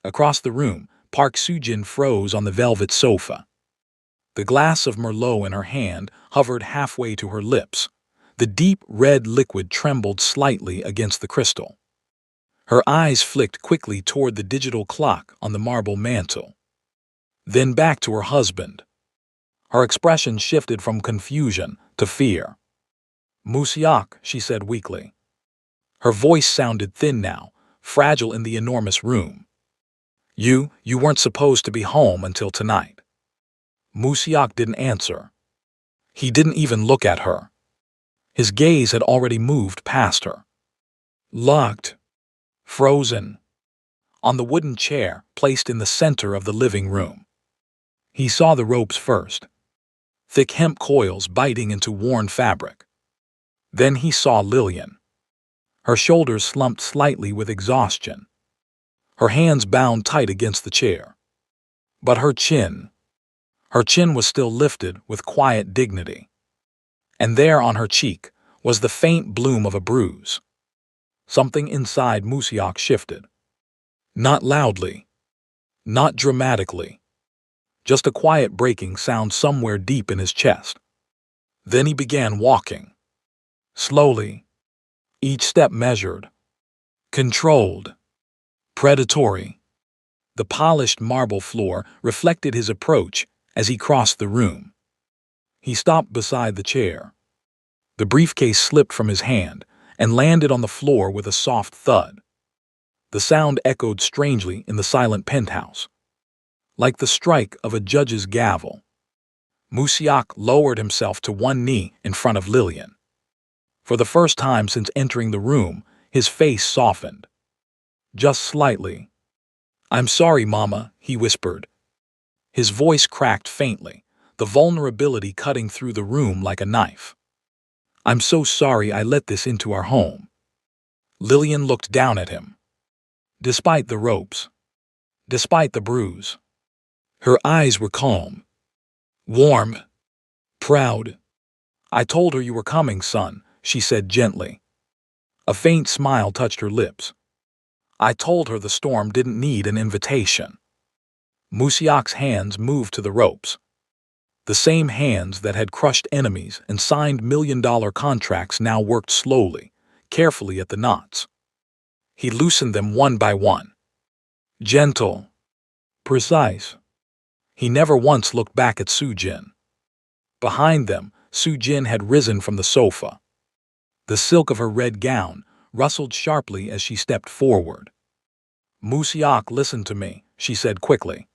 Across the room, Park Soo-jin froze on the velvet sofa. The glass of Merlot in her hand hovered halfway to her lips. The deep red liquid trembled slightly against the crystal. Her eyes flicked quickly toward the digital clock on the marble mantel. Then back to her husband. Her expression shifted from confusion to fear. "Musiak," she said weakly. Her voice sounded thin now, fragile in the enormous room. You weren't supposed to be home until tonight." Musiak didn't answer. He didn't even look at her. His gaze had already moved past her. Locked. Frozen. On the wooden chair placed in the center of the living room. He saw the ropes first. Thick hemp coils biting into worn fabric. Then he saw Lillian. Her shoulders slumped slightly with exhaustion. Her hands bound tight against the chair. But her chin was still lifted with quiet dignity. And there on her cheek was the faint bloom of a bruise. Something inside Musiak shifted. Not loudly. Not dramatically. Just a quiet breaking sound somewhere deep in his chest. Then he began walking. Slowly. Each step measured. Controlled. Predatory. The polished marble floor reflected his approach as he crossed the room. He stopped beside the chair. The briefcase slipped from his hand and landed on the floor with a soft thud. The sound echoed strangely in the silent penthouse, like the strike of a judge's gavel. Musiak lowered himself to one knee in front of Lillian. For the first time since entering the room, his face softened. Just slightly. "I'm sorry, Mama," he whispered. His voice cracked faintly, the vulnerability cutting through the room like a knife. "I'm so sorry I let this into our home." Lillian looked down at him. Despite the ropes, despite the bruise, her eyes were calm, warm, proud. "I told her you were coming, son," she said gently. A faint smile touched her lips. "I told her the storm didn't need an invitation." Musiak's hands moved to the ropes. The same hands that had crushed enemies and signed million-dollar contracts now worked slowly, carefully at the knots. He loosened them one by one. Gentle, precise. He never once looked back at Sujin. Behind them, Sujin had risen from the sofa. The silk of her red gown rustled sharply as she stepped forward. "Musiak, listen to me," she said quickly.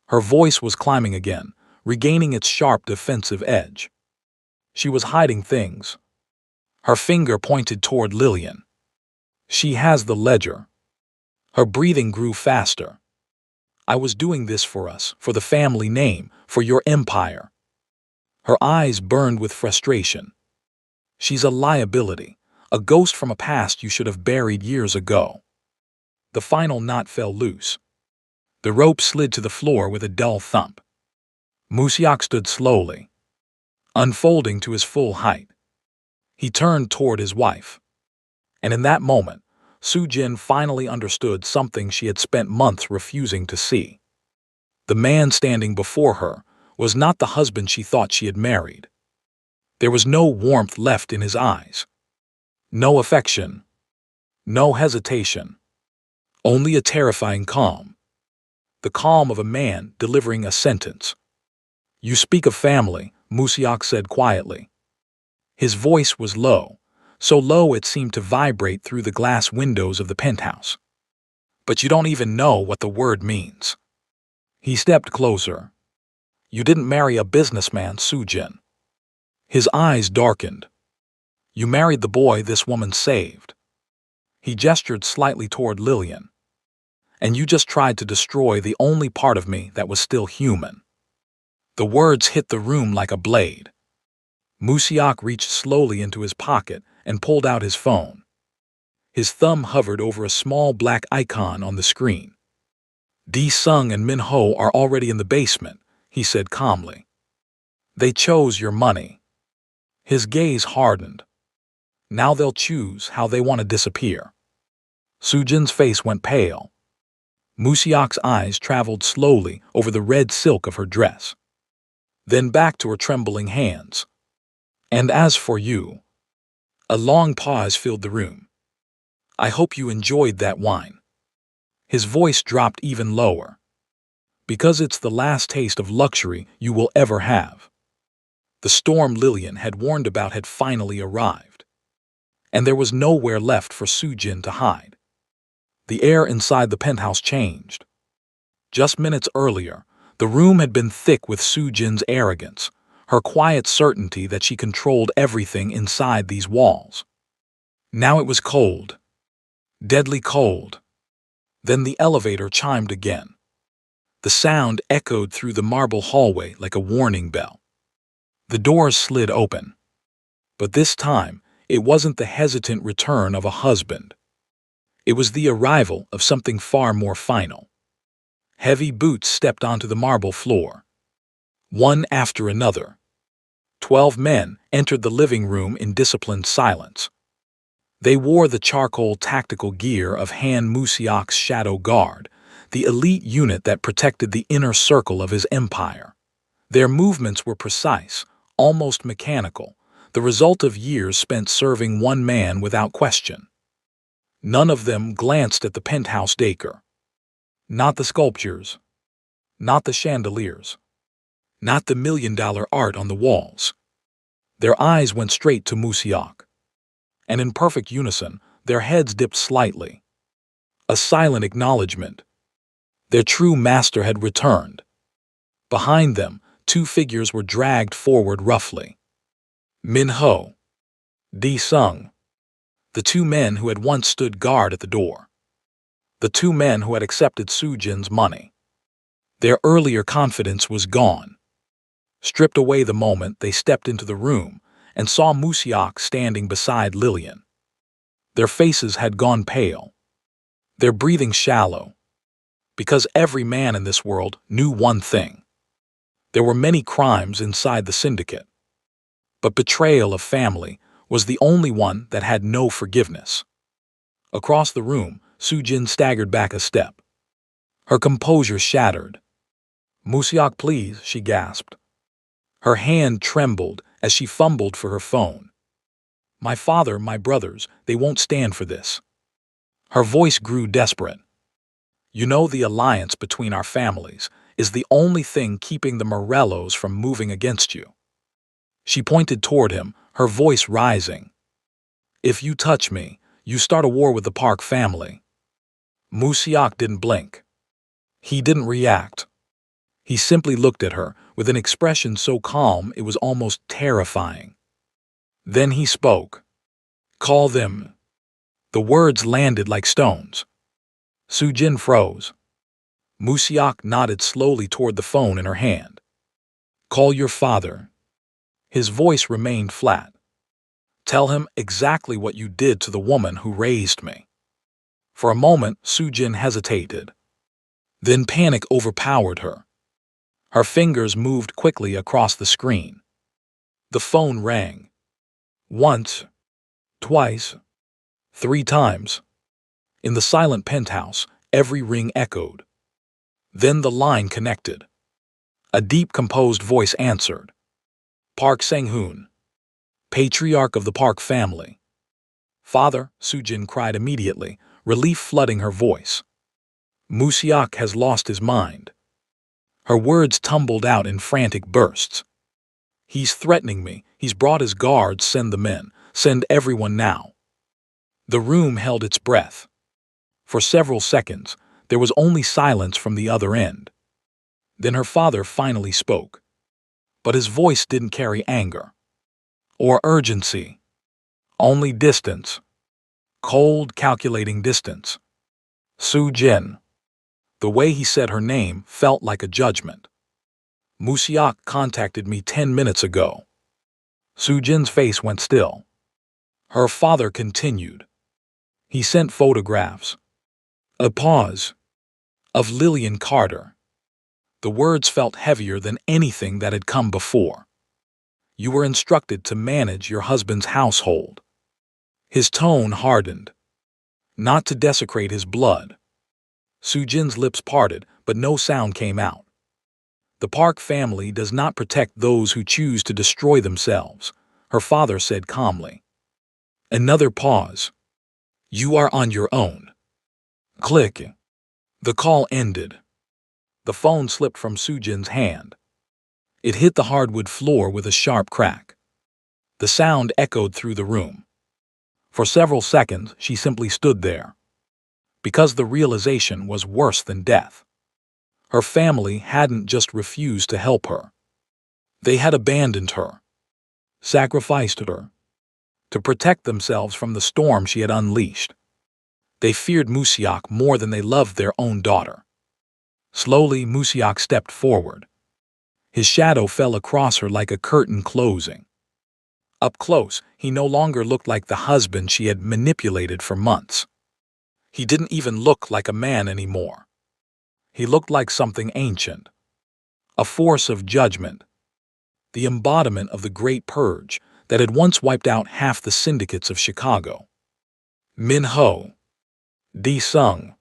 Her voice was climbing again, regaining its sharp defensive edge. She was hiding things. Her finger pointed toward Lillian. "She has the ledger." Her breathing grew faster. "I was doing this for us, for the family name, for your empire." Her eyes burned with frustration. "She's a liability, a ghost from a past you should have buried years ago." The final knot fell loose. The rope slid to the floor with a dull thump. Musiak stood slowly, unfolding to his full height. He turned toward his wife. And in that moment, Sujin finally understood something she had spent months refusing to see. The man standing before her was not the husband she thought she had married. There was no warmth left in his eyes. No affection. No hesitation. Only a terrifying calm. The calm of a man delivering a sentence. "You speak of family," Musiak said quietly. His voice was low, so low it seemed to vibrate through the glass windows of the penthouse. "But you don't even know what the word means." He stepped closer. "You didn't marry a businessman, Sujin." His eyes darkened. "You married the boy this woman saved." He gestured slightly toward Lillian. "And you just tried to destroy the only part of me that was still human." The words hit the room like a blade. Musiak reached slowly into his pocket and pulled out his phone. His thumb hovered over a small black icon on the screen. "Sung and Min-ho are already in the basement," he said calmly. "They chose your money." His gaze hardened. "Now they'll choose how they want to disappear." Sujin's face went pale. Musiak's eyes traveled slowly over the red silk of her dress. Then back to her trembling hands. "And as for you..." A long pause filled the room. "I hope you enjoyed that wine." His voice dropped even lower. "Because it's the last taste of luxury you will ever have." The storm Lillian had warned about had finally arrived. And there was nowhere left for Sujin to hide. The air inside the penthouse changed. Just minutes earlier, the room had been thick with Sujin's arrogance, her quiet certainty that she controlled everything inside these walls. Now it was cold. Deadly cold. Then the elevator chimed again. The sound echoed through the marble hallway like a warning bell. The doors slid open. But this time, it wasn't the hesitant return of a husband. It was the arrival of something far more final. Heavy boots stepped onto the marble floor. One after another. 12 men entered the living room in disciplined silence. They wore the charcoal tactical gear of Han Musiak's Shadow Guard, the elite unit that protected the inner circle of his empire. Their movements were precise, almost mechanical, the result of years spent serving one man without question. None of them glanced at the penthouse decor. Not the sculptures. Not the chandeliers. Not the million-dollar art on the walls. Their eyes went straight to Musiak. And in perfect unison, their heads dipped slightly. A silent acknowledgement. Their true master had returned. Behind them, 2 figures were dragged forward roughly. Min-ho. Sung. The 2 men who had once stood guard at the door. The 2 men who had accepted Sujin's money. Their earlier confidence was gone. Stripped away the moment they stepped into the room and saw Musiak standing beside Lillian. Their faces had gone pale. Their breathing shallow. Because every man in this world knew one thing. There were many crimes inside the syndicate. But betrayal of family was the only one that had no forgiveness. Across the room, Sujin staggered back a step. Her composure shattered. "Musiak, please," she gasped. Her hand trembled as she fumbled for her phone. My father, my brothers, they won't stand for this. Her voice grew desperate. You know, the alliance between our families is the only thing keeping the Morellos from moving against you. She pointed toward him, her voice rising. If you touch me, you start a war with the Park family. Musiak didn't blink. He didn't react. He simply looked at her with an expression so calm it was almost terrifying. Then he spoke. Call them. The words landed like stones. Sujin froze. Musiak nodded slowly toward the phone in her hand. Call your father. His voice remained flat. Tell him exactly what you did to the woman who raised me. For a moment, Sujin hesitated. Then panic overpowered her. Her fingers moved quickly across the screen. The phone rang. Once, twice, 3 times. In the silent penthouse, every ring echoed. Then the line connected. A deep, composed voice answered. Park Sang-hoon, patriarch of the Park family. Father, Sujin cried immediately, relief flooding her voice. Musiak has lost his mind. Her words tumbled out in frantic bursts. He's threatening me. He's brought his guards. Send the men. Send everyone now. The room held its breath. For several seconds, there was only silence from the other end. Then her father finally spoke. But his voice didn't carry anger or urgency. Only distance. Cold, calculating distance. Sujin. The way he said her name felt like a judgment. Musiak contacted me 10 minutes ago. Sujin's face went still. Her father continued. He sent photographs. A pause. Of Lillian Carter. The words felt heavier than anything that had come before. You were instructed to manage your husband's household. His tone hardened. Not to desecrate his blood. Sujin's lips parted, but no sound came out. The Park family does not protect those who choose to destroy themselves, her father said calmly. Another pause. You are on your own. Click. The call ended. The phone slipped from Sujin's hand. It hit the hardwood floor with a sharp crack. The sound echoed through the room. For several seconds, she simply stood there. Because the realization was worse than death. Her family hadn't just refused to help her. They had abandoned her. Sacrificed her. To protect themselves from the storm she had unleashed. They feared Musiak more than they loved their own daughter. Slowly, Musiak stepped forward. His shadow fell across her like a curtain closing. Up close, he no longer looked like the husband she had manipulated for months. He didn't even look like a man anymore. He looked like something ancient. A force of judgment. The embodiment of the Great Purge that had once wiped out half the syndicates of Chicago. Min Ho. Di Sung.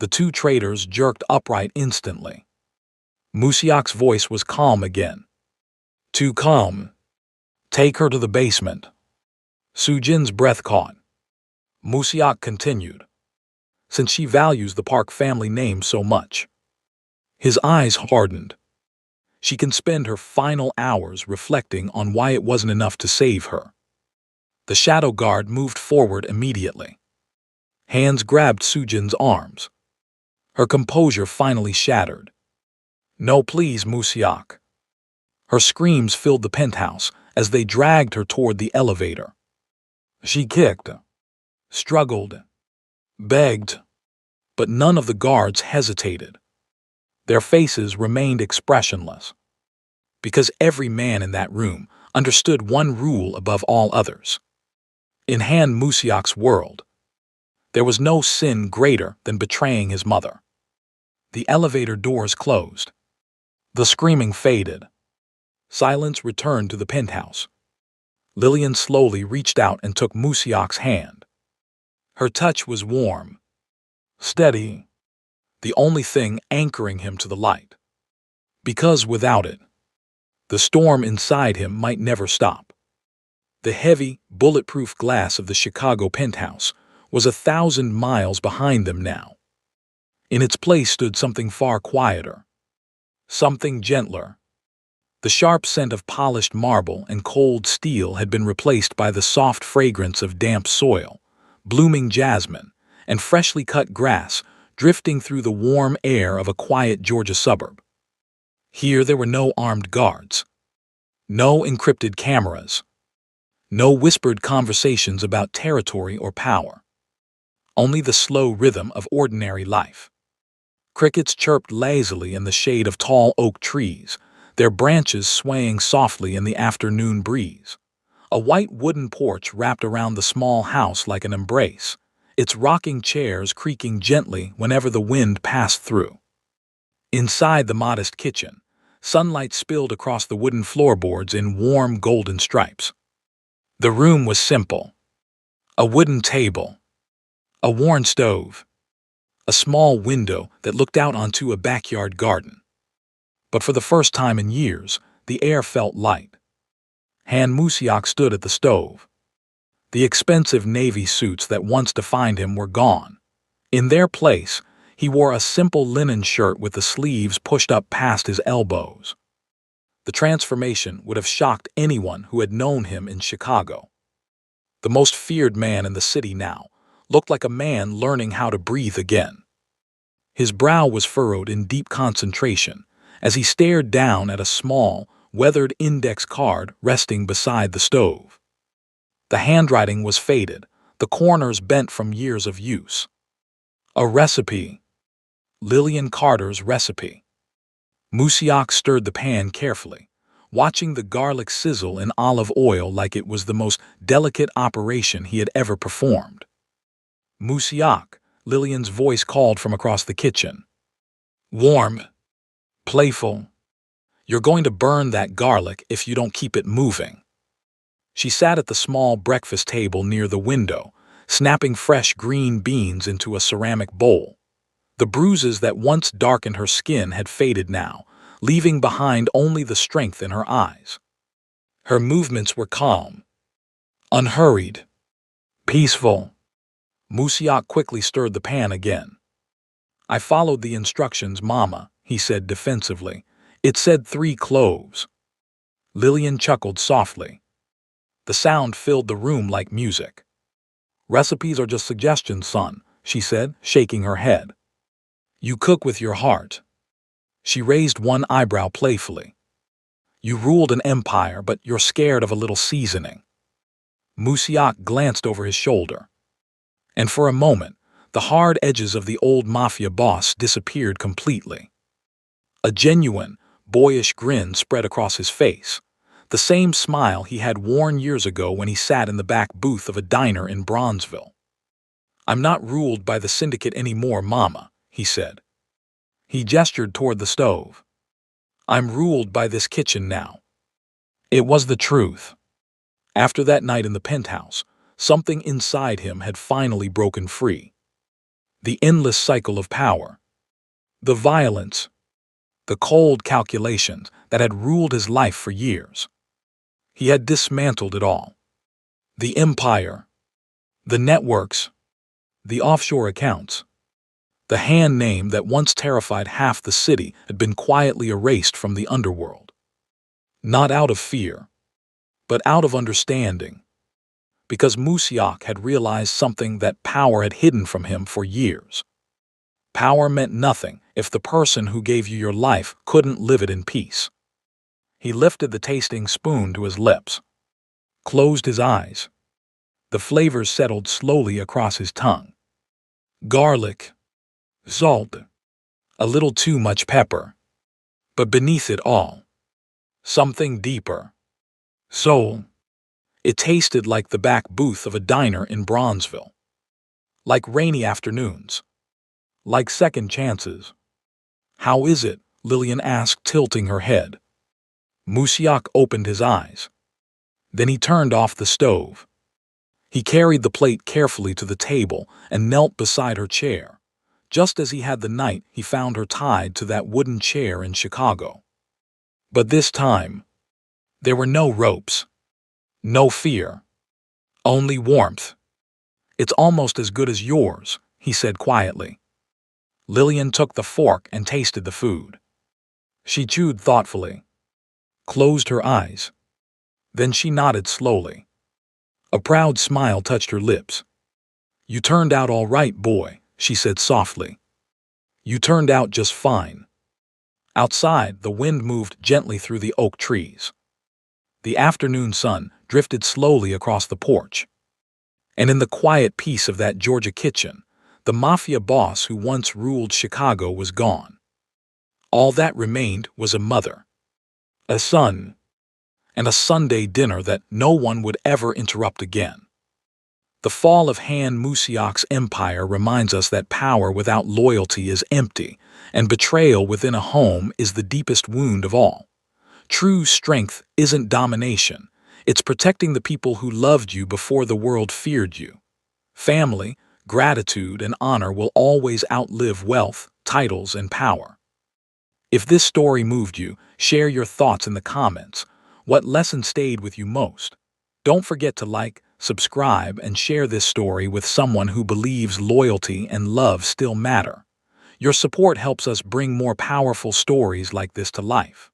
The 2 traitors jerked upright instantly. Musiak's voice was calm again. Too calm. Take her to the basement. Sujin's breath caught. Musiak continued. Since she values the Park family name so much. His eyes hardened. She can spend her final hours reflecting on why it wasn't enough to save her. The shadow guard moved forward immediately. Hands grabbed Sujin's arms. Her composure finally shattered. No, please, Musiak. Her screams filled the penthouse as they dragged her toward the elevator. She kicked, struggled, begged, but none of the guards hesitated. Their faces remained expressionless. Because every man in that room understood one rule above all others. In Han Musiak's world, there was no sin greater than betraying his mother. The elevator doors closed. The screaming faded. Silence returned to the penthouse. Lillian slowly reached out and took Musiak's hand. Her touch was warm, steady, the only thing anchoring him to the light. Because without it, The storm inside him might never stop. The heavy, bulletproof glass of the Chicago penthouse was 1,000 miles behind them now. In its place stood something far quieter, something gentler. The sharp scent of polished marble and cold steel had been replaced by the soft fragrance of damp soil, blooming jasmine, and freshly cut grass drifting through the warm air of a quiet Georgia suburb. Here there were no armed guards, no encrypted cameras, no whispered conversations about territory or power. Only the slow rhythm of ordinary life. Crickets chirped lazily in the shade of tall oak trees, their branches swaying softly in the afternoon breeze. A white wooden porch wrapped around the small house like an embrace, its rocking chairs creaking gently whenever the wind passed through. Inside the modest kitchen, sunlight spilled across the wooden floorboards in warm golden stripes. The room was simple. A wooden table, a worn stove, a small window that looked out onto a backyard garden. But for the first time in years, the air felt light. Han Musiak stood at the stove. The expensive navy suits that once defined him were gone. In their place, he wore a simple linen shirt with the sleeves pushed up past his elbows. The transformation would have shocked anyone who had known him in Chicago. The most feared man in the city now looked like a man learning how to breathe again. His brow was furrowed in deep concentration as he stared down at a small, weathered index card resting beside the stove. The handwriting was faded, the corners bent from years of use. A recipe. Lillian Carter's recipe. Musiak stirred the pan carefully, watching the garlic sizzle in olive oil like it was the most delicate operation he had ever performed. Musiak, Lillian's voice called from across the kitchen. Warm. Playful. You're going to burn that garlic if you don't keep it moving. She sat at the small breakfast table near the window, snapping fresh green beans into a ceramic bowl. The bruises that once darkened her skin had faded now, leaving behind only the strength in her eyes. Her movements were calm, unhurried, peaceful. Musiak quickly stirred the pan again. I followed the instructions, Mama, he said defensively. It said 3 cloves. Lillian chuckled softly. The sound filled the room like music. Recipes are just suggestions, son, she said, shaking her head. You cook with your heart. She raised one eyebrow playfully. You ruled an empire, but you're scared of a little seasoning. Musiak glanced over his shoulder. And for a moment, the hard edges of the old Mafia boss disappeared completely. A genuine, boyish grin spread across his face, the same smile he had worn years ago when he sat in the back booth of a diner in Bronzeville. I'm not ruled by the syndicate anymore, Mama, he said. He gestured toward the stove. I'm ruled by this kitchen now. It was the truth. After that night in the penthouse, something inside him had finally broken free. The endless cycle of power, the violence, the cold calculations that had ruled his life for years. He had dismantled it all. The empire, the networks, the offshore accounts. The hand name that once terrified half the city had been quietly erased from the underworld. Not out of fear, but out of understanding. Because Musiak had realized something that power had hidden from him for years. Power meant nothing if the person who gave you your life couldn't live it in peace. He lifted the tasting spoon to his lips, closed his eyes. The flavors settled slowly across his tongue. Garlic, salt, a little too much pepper. But beneath it all, something deeper. Soul. It tasted like the back booth of a diner in Bronzeville. Like rainy afternoons. Like second chances. How is it? Lillian asked, tilting her head. Musiak opened his eyes. Then he turned off the stove. He carried the plate carefully to the table and knelt beside her chair, just as he had the night he found her tied to that wooden chair in Chicago. But this time, There were no ropes, no fear, only warmth. "It's almost as good as yours," he said quietly. Lillian took the fork and tasted the food. She chewed thoughtfully, closed her eyes. Then she nodded slowly. A proud smile touched her lips. "You turned out all right, boy," she said softly. "You turned out just fine." Outside, the wind moved gently through the oak trees. The afternoon sun drifted slowly across the porch. And in the quiet peace of that Georgia kitchen, the Mafia boss who once ruled Chicago was gone. All that remained was a mother, a son, and a Sunday dinner that no one would ever interrupt again. The fall of Han Musiak's empire reminds us that power without loyalty is empty, and betrayal within a home is the deepest wound of all. True strength isn't domination. It's protecting the people who loved you before the world feared you. Family, gratitude, and honor will always outlive wealth, titles, and power. If this story moved you, share your thoughts in the comments. What lesson stayed with you most? Don't forget to like, subscribe, and share this story with someone who believes loyalty and love still matter. Your support helps us bring more powerful stories like this to life.